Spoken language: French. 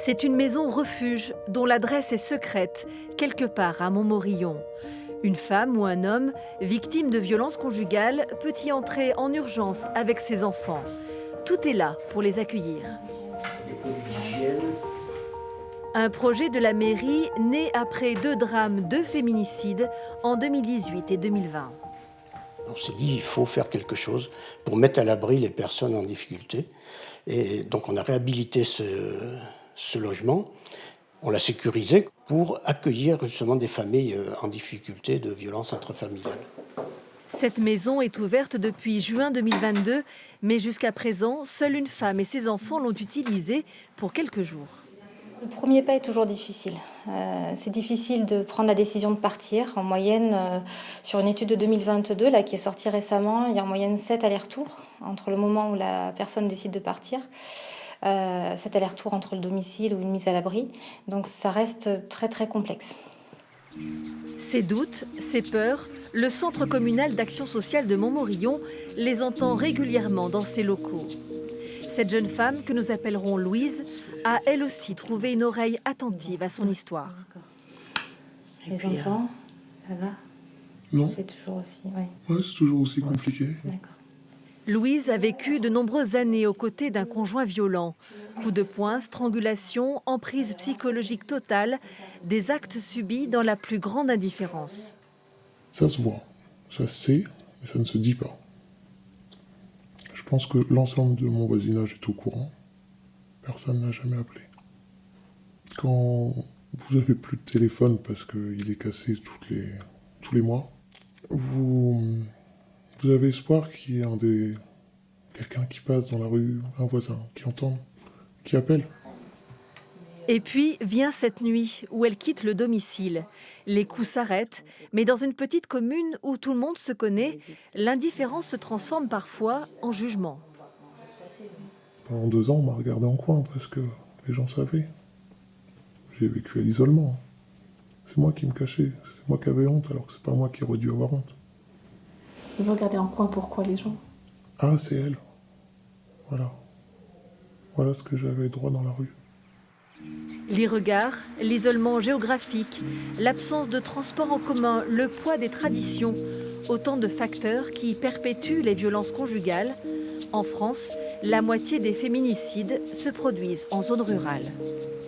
C'est une maison refuge dont l'adresse est secrète, quelque part à Montmorillon. Une femme ou un homme victime de violences conjugales peut y entrer en urgence avec ses enfants. Tout est là pour les accueillir. Un projet de la mairie né après 2 drames, 2 féminicides en 2018 et 2020. On s'est dit il faut faire quelque chose pour mettre à l'abri les personnes en difficulté. Et donc on a réhabilité ce logement, on l'a sécurisé pour accueillir justement des familles en difficulté de violences intrafamiliales. Cette maison est ouverte depuis juin 2022, mais jusqu'à présent, seule une femme et ses enfants l'ont utilisée pour quelques jours. Le premier pas est toujours difficile. C'est difficile de prendre la décision de partir. En moyenne, sur une étude de 2022 là, qui est sortie récemment, il y a en moyenne 7 allers-retours entre le moment où la personne décide de partir. 7 allers-retours entre le domicile ou une mise à l'abri. Donc ça reste très très complexe. Ces doutes, ces peurs, le Centre communal d'action sociale de Montmorillon les entend régulièrement dans ses locaux. Cette jeune femme, que nous appellerons Louise, a elle aussi trouvé une oreille attentive à son histoire. Les enfants, ça va? Non. C'est toujours aussi, Ouais, c'est toujours aussi compliqué. D'accord. Louise a vécu de nombreuses années aux côtés d'un conjoint violent. Coups de poing, strangulation, emprise psychologique totale, des actes subis dans la plus grande indifférence. Ça se voit, ça se sait, mais ça ne se dit pas. Je pense que l'ensemble de mon voisinage est au courant. Personne n'a jamais appelé. Quand vous n'avez plus de téléphone parce qu'il est cassé tous les mois, vous avez espoir qu'il y ait quelqu'un qui passe dans la rue, un voisin, qui entende, qui appelle. Et puis vient cette nuit où elle quitte le domicile. Les coups s'arrêtent, mais dans une petite commune où tout le monde se connaît, l'indifférence se transforme parfois en jugement. Pendant 2 ans, on m'a regardé en coin parce que les gens savaient. J'ai vécu à l'isolement. C'est moi qui me cachais, c'est moi qui avais honte alors que c'est pas moi qui aurais dû avoir honte. Vous regardez en coin, pourquoi les gens? Ah, c'est elle. Voilà. Voilà ce que j'avais droit dans la rue. Les regards, l'isolement géographique, l'absence de transport en commun, le poids des traditions, autant de facteurs qui perpétuent les violences conjugales. En France, la moitié des féminicides se produisent en zone rurale.